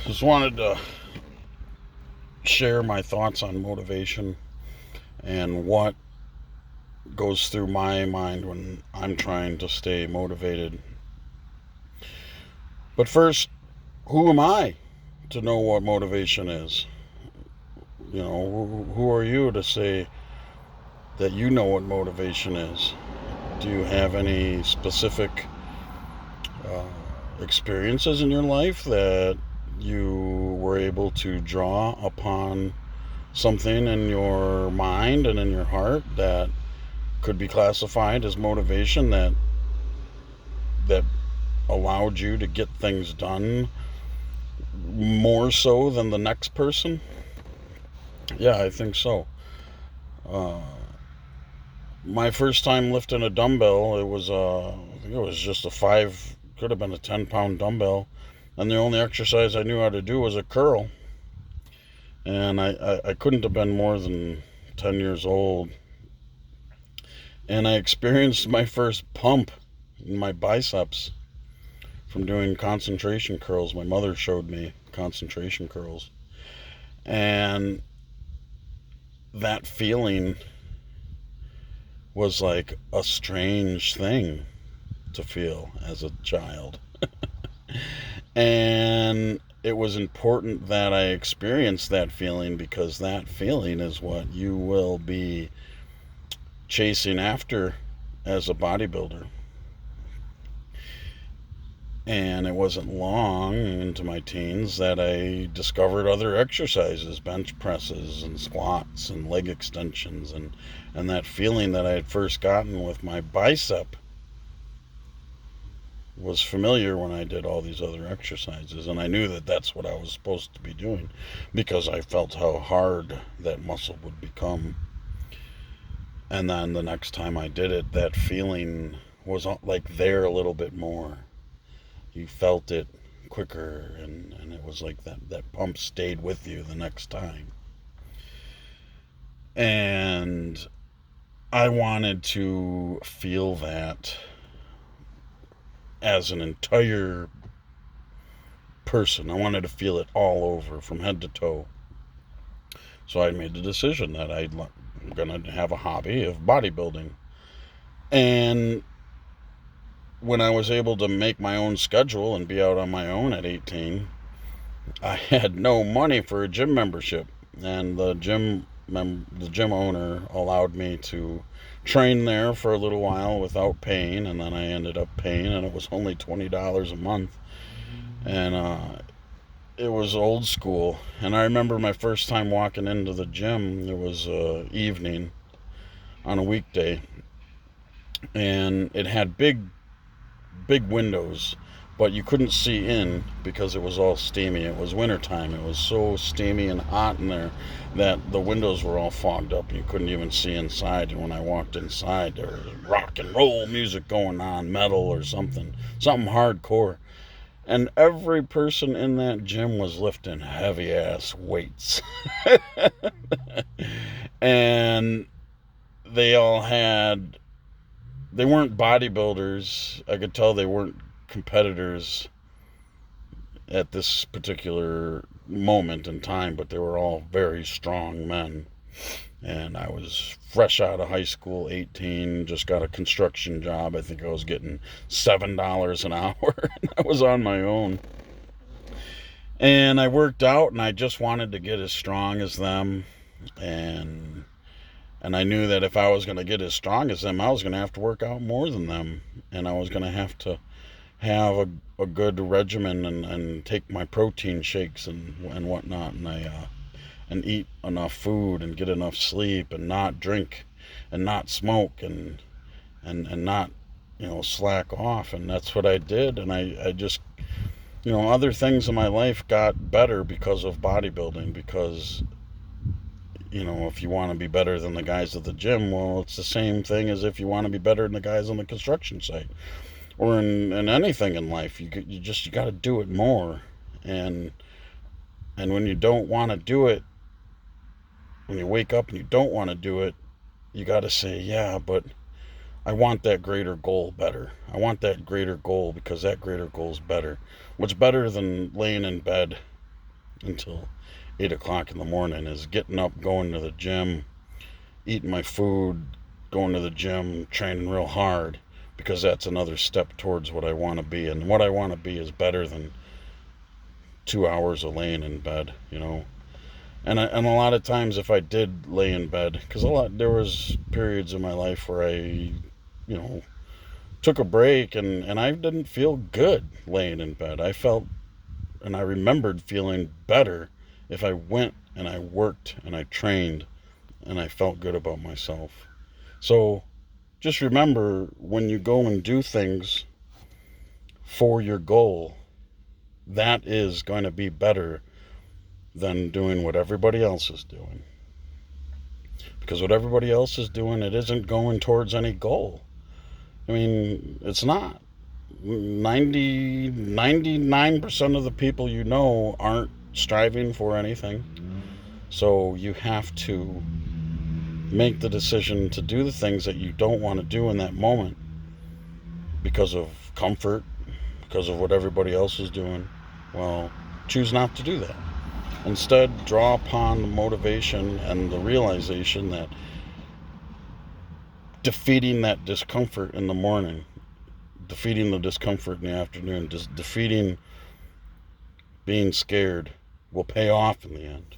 Just wanted to share my thoughts on motivation and what goes through my mind when I'm trying to stay motivated. But first, who am I to know what motivation is? Who are you to say that you know what motivation is? Do you have any specific uh, experiences in your life that you were able to draw upon something in your mind and in your heart that could be classified as motivation that allowed you to get things done more so than the next person? Yeah, I think so. Uh, my first time lifting a dumbbell, I think it was just a five, could have been a 10-pound dumbbell, and the only exercise I knew how to do was a curl, and I couldn't have been more than 10 years old, and I experienced my first pump in my biceps from doing concentration curls. My mother showed me concentration curls. And that feeling was like a strange thing to feel as a child. And it was important that I experienced that feeling because that feeling is what you will be chasing after as a bodybuilder. And it wasn't long into my teens that I discovered other exercises, bench presses and squats and leg extensions, and that feeling that I had first gotten with my bicep was familiar when I did all these other exercises. And I knew that that's what I was supposed to be doing because I felt how hard that muscle would become. And then the next time I did it, that feeling was like there a little bit more. You felt it quicker, and it was like that pump stayed with you the next time. And I wanted to feel that as an entire person. I wanted to feel it all over from head to toe. So I made the decision that I'm going to have a hobby of bodybuilding. And when I was able to make my own schedule and be out on my own at 18, I had no money for a gym membership, and the gym owner allowed me to train there for a little while without paying, and then I ended up paying, and it was only $20 a month, and it was old school. And I remember my first time walking into the gym. It was evening on a weekday, and it had big windows, but you couldn't see in because it was all steamy. It was wintertime. It was so steamy and hot in there that the windows were all fogged up. You couldn't even see inside. And when I walked inside, there was rock and roll music going on, metal or something hardcore. And every person in that gym was lifting heavy ass weights. And they all had, they weren't bodybuilders. I could tell they weren't competitors at this particular moment in time, but they were all very strong men. And I was fresh out of high school, 18, just got a construction job. I think I was getting $7 an hour. And I was on my own. And I worked out, and I just wanted to get as strong as them. And and I knew that if I was going to get as strong as them, I was going to have to work out more than them. And I was going to have a good regimen, and take my protein shakes and whatnot, and eat enough food and get enough sleep and not drink and not smoke and not slack off. And that's what I did. And I just, other things in my life got better because of bodybuilding. Because if you want to be better than the guys at the gym, well, it's the same thing as if you want to be better than the guys on the construction site or in anything in life. You got to do it more. And when you don't want to do it, when you wake up and you don't want to do it, you got to say, yeah, but I want that greater goal better. I want that greater goal because that greater goal is better. What's better than laying in bed until 8 o'clock in the morning is getting up, going to the gym, eating my food, going to the gym, training real hard, because that's another step towards what I want to be. And what I want to be is better than 2 hours of laying in bed, you know. And a lot of times, if I did lay in bed, because there was periods in my life where I took a break, and I didn't feel good laying in bed. And I remembered feeling better if I went and I worked and I trained and I felt good about myself. So just remember, when you go and do things for your goal, that is going to be better than doing what everybody else is doing. Because what everybody else is doing, it isn't going towards any goal. I mean, it's not. 99% of the people you know aren't striving for anything. So you have to make the decision to do the things that you don't want to do in that moment because of comfort, because of what everybody else is doing. Well, choose not to do that. Instead, draw upon the motivation and the realization that defeating that discomfort in the morning, defeating the discomfort in the afternoon, just defeating being scared will pay off in the end.